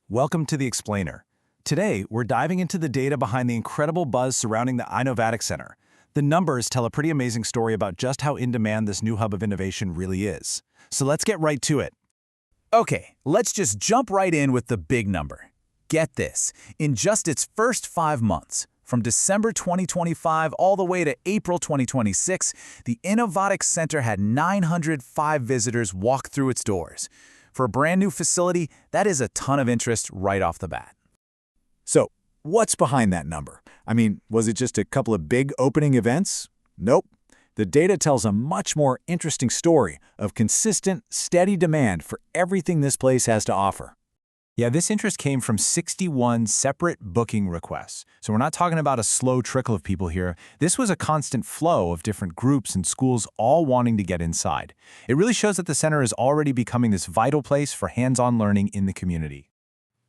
Welcome to The Explainer. Today, we're diving into the data behind the incredible buzz surrounding the iNovaTIC Center. The numbers tell a pretty amazing story about just how in demand this new hub of innovation really is. So let's get right to it. Okay, let's just jump right in with the big number. Get this, in just its first 5 months, from December 2025 all the way to April 2026, the iNovaTIC Center had 905 visitors walk through its doors. For a brand new facility, that is a ton of interest right off the bat. So, what's behind that number? I mean, was it just a couple of big opening events? Nope. The data tells a much more interesting story of consistent, steady demand for everything this place has to offer. Yeah, this interest came from 61 separate booking requests. So we're not talking about a slow trickle of people here. This was a constant flow of different groups and schools all wanting to get inside. It really shows that the center is already becoming this vital place for hands-on learning in the community.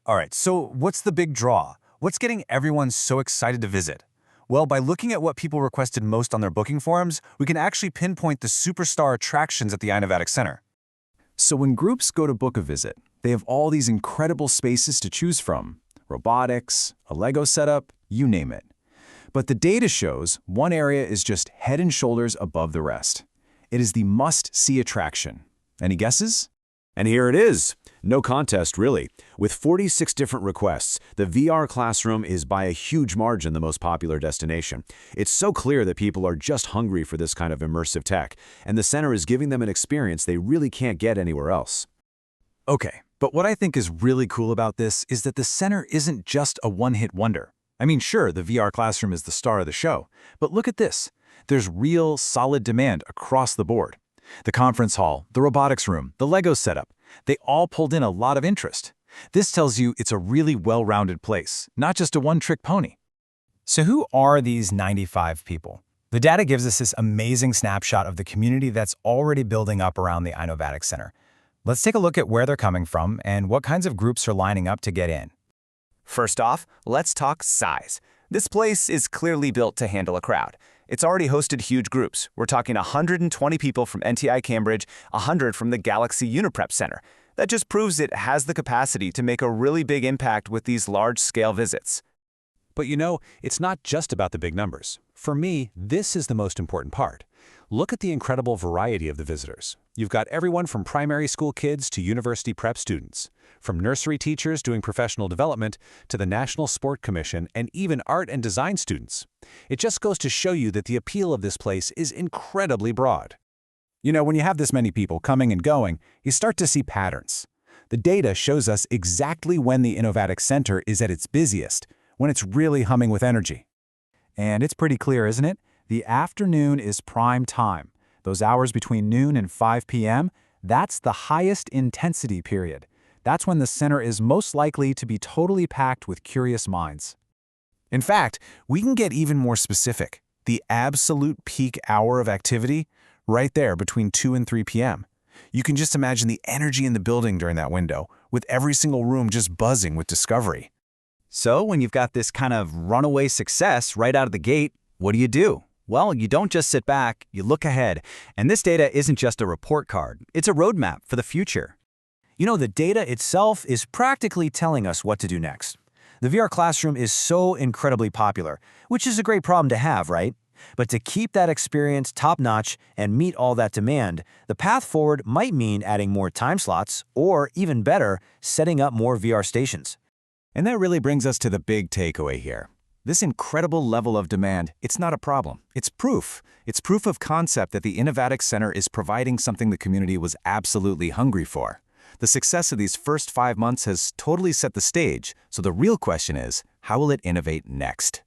All right, so what's the big draw? What's getting everyone so excited to visit? Well, by looking at what people requested most on their booking forms, we can actually pinpoint the superstar attractions at the iNovaTIC Center. So when groups go to book a visit, they have all these incredible spaces to choose from. Robotics, a Lego setup, you name it. But the data shows one area is just head and shoulders above the rest. It is the must-see attraction. Any guesses? And here it is. No contest, really. With 46 different requests, the VR classroom is by a huge margin the most popular destination. It's so clear that people are just hungry for this kind of immersive tech, and the center is giving them an experience they really can't get anywhere else. Okay, but what I think is really cool about this is that the center isn't just a one-hit wonder. I mean, sure, the VR classroom is the star of the show, but look at this. There's real, solid demand across the board. The conference hall, the robotics room, the Lego setup, they all pulled in a lot of interest. This tells you it's a really well-rounded place, not just a one-trick pony. So who are these 95 people? The data gives us this amazing snapshot of the community that's already building up around the iNovaTIC Center. Let's take a look at where they're coming from and what kinds of groups are lining up to get in. First off, let's talk size. This place is clearly built to handle a crowd. It's already hosted huge groups. We're talking 120 people from NTI Cambridge, 100 from the Galaxy Uniprep Center. That just proves it has the capacity to make a really big impact with these large-scale visits. But you know, it's not just about the big numbers. For me, this is the most important part. Look at the incredible variety of the visitors. You've got everyone from primary school kids to university prep students, from nursery teachers doing professional development to the National Sport Commission and even art and design students. It just goes to show you that the appeal of this place is incredibly broad. You know, when you have this many people coming and going, you start to see patterns. The data shows us exactly when the iNovaTIC Center is at its busiest, when it's really humming with energy. And it's pretty clear, isn't it? The afternoon is prime time. Those hours between noon and 5 p.m., that's the highest intensity period. That's when the center is most likely to be totally packed with curious minds. In fact, we can get even more specific. The absolute peak hour of activity, right there between 2 and 3 p.m. You can just imagine the energy in the building during that window, with every single room just buzzing with discovery. So when you've got this kind of runaway success right out of the gate, what do? Well, you don't just sit back, you look ahead. And this data isn't just a report card, it's a roadmap for the future. You know, the data itself is practically telling us what to do next. The VR classroom is so incredibly popular, which is a great problem to have, right? But to keep that experience top-notch and meet all that demand, the path forward might mean adding more time slots, or even better, setting up more VR stations. And that really brings us to the big takeaway here. This incredible level of demand, it's not a problem. It's proof. It's proof of concept that the iNovaTIC Center is providing something the community was absolutely hungry for. The success of these first 5 months has totally set the stage, so the real question is, how will it innovate next?